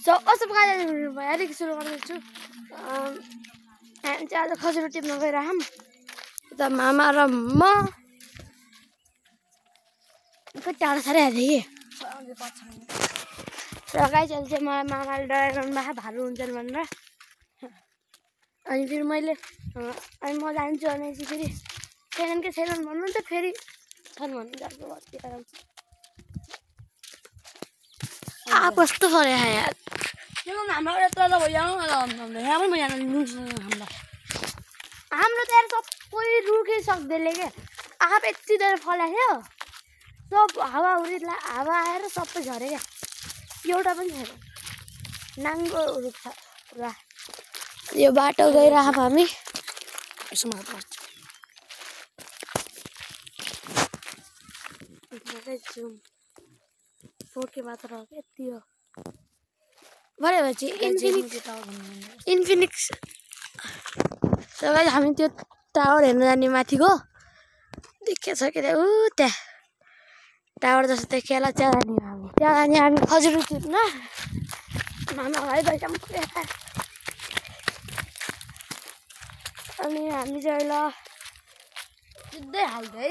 सब गाडी भइहाल्यो सुरु गर्दैछु हामी चाहिँ आज खजुरो टिप्न गइरहेछौँ त मामा र म कति टाढो छ रे कि र गाई चाहिँ मलाई मामाले डराइ गर्नु भएको भालु हुन्छन् भनेर अनि फेरि मैले अनि म जान्छु भनेपछि फेरि छैनन् कि छैनन् भन्नुहुन्छ फेरि छन् भन्नु जान्छु कस्तो छ यार हाम्रो त यार सबै रुखिसक्दैले क्या आँप यति धेरै फलायो सब हावाहुरी हावा आएर सबै झऱ्यो क्या एउटा पनि छैन नाङ्गो रुख छ पुरा यो बाटो गइरहेको हामी फोके मात्र यति हो भनेपछि इन्फिनिक्स सबै हामी त्यो टावर हेर्न जाने माथिको देखेछ के ऊ त्यहाँ टावर जस्तो देखिएला त्यहाँ जाने हामी खजुरो टिप्न मामा भाइ गइसक्यौँ अनि हामी चाहिँ ल सिधै हाल्दै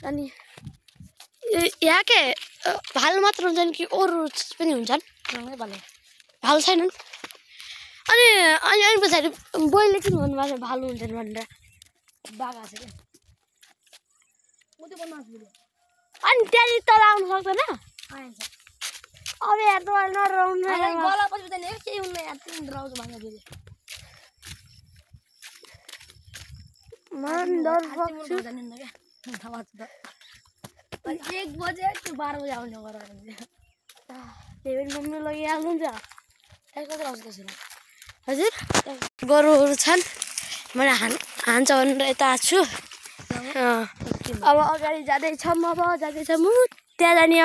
अनि यहाँ के भालु मात्र हुन्छन् कि अरू पनि हुन्छन् भालु छैनन् अनि अनि अनि पछाडि बोइले किन भन्नुभएको छ भालु हुन्छन् भनेर बाघा छ क्या अनि त्यहाँनिर तल आउनु सक्दैन अब यार तपाईँले नडराउनु एक बजे 12 बजे आउने त्यही पनि मम्मी लगिहाल्नुहुन्छ हजुर गोरुहरू छन् मैले हान्छ भनेर यता आएको छु अब अगाडि जाँदैछौँ त्यहाँ जाने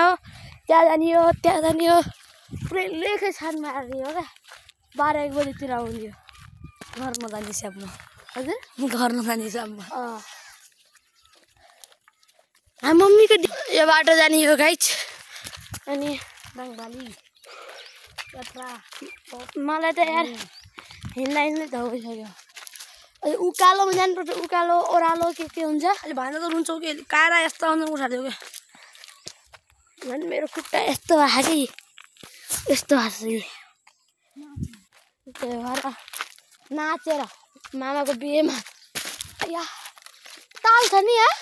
हो पुरै लेखै छान मार्ने हो क्या 12-1 बजीतिर आउने हो घरमा जाने हिसाबमा हजुर घरमा जाने हिसाबमा हामी मम्मीको यो बाटो जाने हो गाइज अनि मलाई त यार हिँड्दा त भइसक्यो अहिले उकालोमा जानुपर्छ उकालो ओह्रालो के हुन्छ अहिले भान्दा त रुन्छौ कि कारा यस्तो आउँछ उठाइदियो क्या झन् मेरो खुट्टा यस्तो भएको कि यस्तो भएको छ त्यही भएर नाचेर मामाको बिहेमा ताल छ नि यहाँ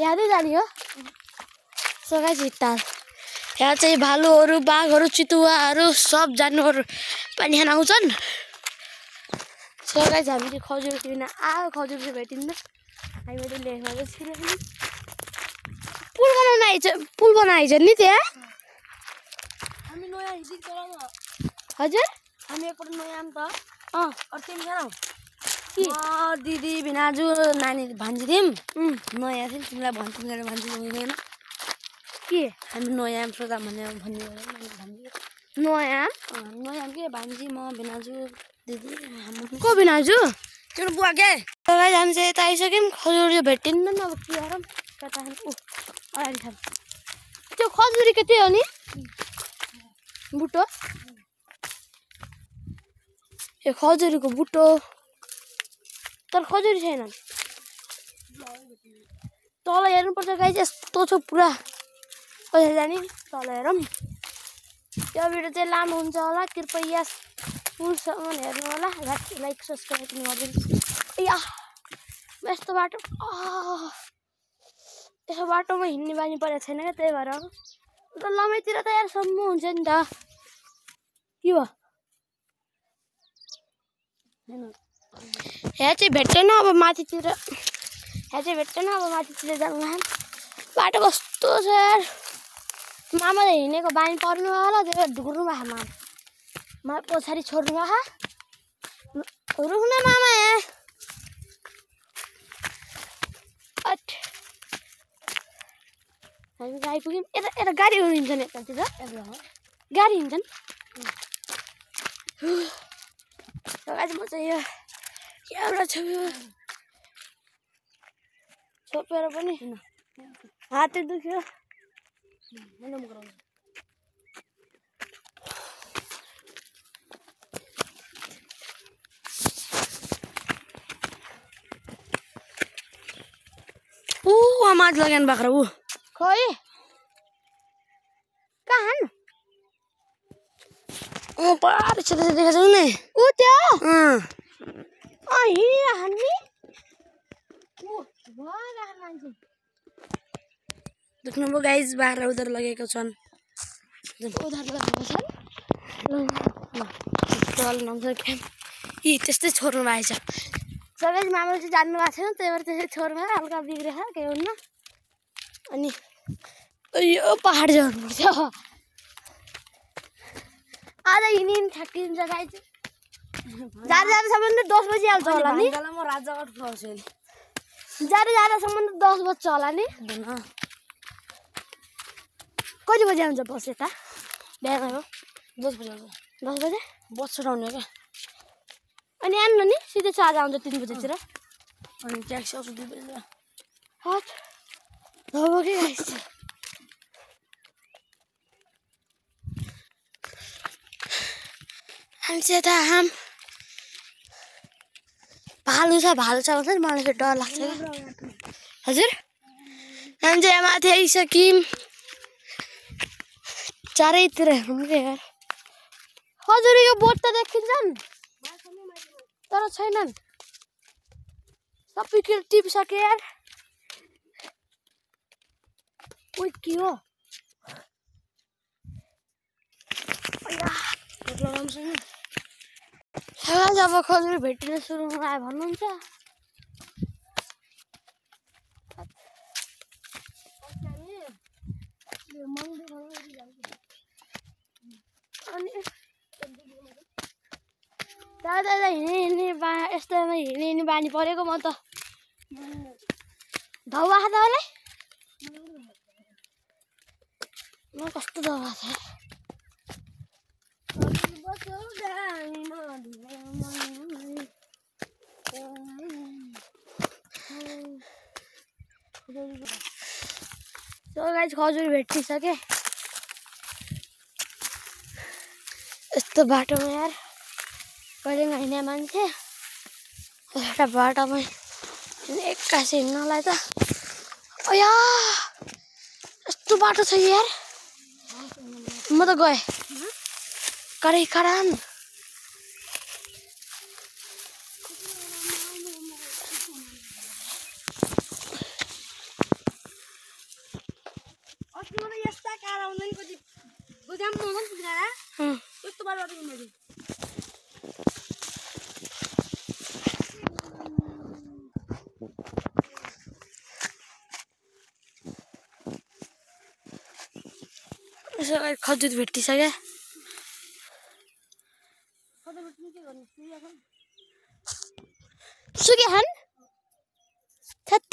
यादै जाने हो सघाइ ताल यहाँ चाहिँ भालुहरू बाघहरू चितुवाहरू सब जनावरहरू पानी खान आउँछन् सघाइ हामी चाहिँ खजुरो टिप्न खजुरो चाहिँ भेटिन्न हामीले लेख्न चाहिँ पुल बनाइछ नि त्यहाँ हामी नयाँ हजुर हामी एकपल्ट नयाँ त तिमी जाऊ दिदी भिनाजु नानी भान्जी थियौँ नयाँ थियौँ तिमीलाई भन्छु मेरो भान्जी हुँदैन के हामी नयाँ सोधा भन्ने नयाँ के भान्जी म भिनाजु दिदी को भिनाजु तिम्रो बुवा के तपाईँ हामी चाहिँ यता आइसक्यौँ खजुरी भेटिन्न अब के गरौँ कता अगाडि छ त्यो खजुरी के त्यही हो नि बुटो यो खजुरीको बुटो तर खजुरी छैन तल हेर्नुपर्छ गाई चाहिँ यस्तो छ पुरा कसरी जाने तल हेरौँ यो भिडियो चाहिँ लामो हुन्छ होला कृपया फुलसम्म हेर्नु होला लाइक सब्सक्राइब पनि गरिदिनु यस्तो बाटो यसो बाटोमा हिँड्ने बानी परेको छैन क्या त्यही भएर त लमाइतिर त यार सम्म हुन्छ नि त के भयो यहाँ चाहिँ भेट्दैन अब माथितिर जानु बाटो कस्तो छ यार मामाले हिँडेको बानी पर्नु होला त्यही भएर ढुक्नु भएको मामा पछाडि छोड्नु भएको रुख्न मामा यहाँ हामी आइपुग्यौँ यता गाडीहरू हिँड्छन् यतातिर गाडी हिँड्छन् आज म चाहिँ यो यहाँबाट छोपेर पनि हात दुख्यो मैले म गराउँछु आमाज लगान बाख्रा ऊ खोइ कहाँ पार छ देखा जाऊ नि ऊ त्यो हिँडिरा हान्ने देख्नुभयो गाइज बाख्रा उधार लगेको छन् उधार लगेको छन् ल नम्स यी त्यस्तै छोड्नु भएछ सबै मामले चाहिँ जान्नु भएको छैन त्यही भएर त्यसै छोड्नु भयो हल्का बिग्रेछ केही हुन्न अनि यो पहाड जानुपर्छ आज हिँडिन थाकिन्छ गाइज जाँदासम्म त 10 बजी आउँछ होला नि म राजाघाट खुवाउँछु जाँदासम्म त 10 बज्छ होला नि कति बजी आउँछ बस यता बिहान 10 बजी आउँछ 10 बजे बस छुटाउने क्या अनि आउनु नि सिधै आज आउँछ 3 बजेतिर अनि ट्याक्सी आउँछ 2 बजी हट हो के गाइस हामी त हाम भालु छ भन्छ नि मलाई फेरि डर लाग्छ हजुर हामी चाहिँ माथि आइसक्यौँ चारैतिर हेरौँ के यार हजुर यो बोट त देखिन्छन् तर छैनन् सबै के टिपिसके यार उइ के हो जब खजुरी भेटिन सुरु आयो भन्नुहुन्छ अनि दादा हिँड्ने यस्तोमा हिँड्ने बानी परेको म त धौवा खाँदा होला म कस्तो धौवा छ गाइस खजुरी भेटिसके यस्तो बाटोमा यार कहिले हिँड्ने मान्छे एउटा बाटोमा एक्कासी हिँड्नलाई त अया यस्तो बाटो छ यार म त गएँ करै करान यस्ता कार आउँदैन कति गोदाम आउँदैन पुरा त्यस्तो बाटो हिँड्नु खजुर भेटिसक्यो सुके खान थत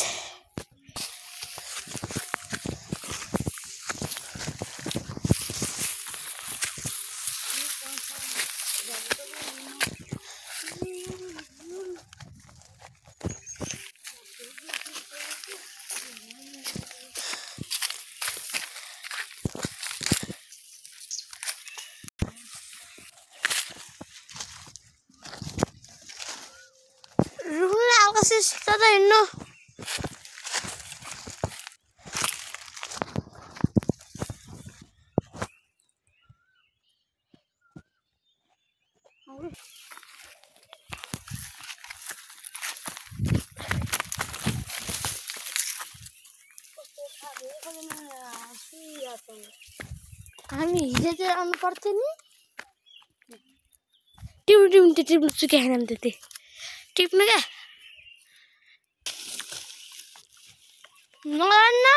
Tata inno. हामी हिजो चाहिँ आउनु पर्थ्यो नि टिप्नु सुके खान त्यति टिप्नु क्या नगर्नु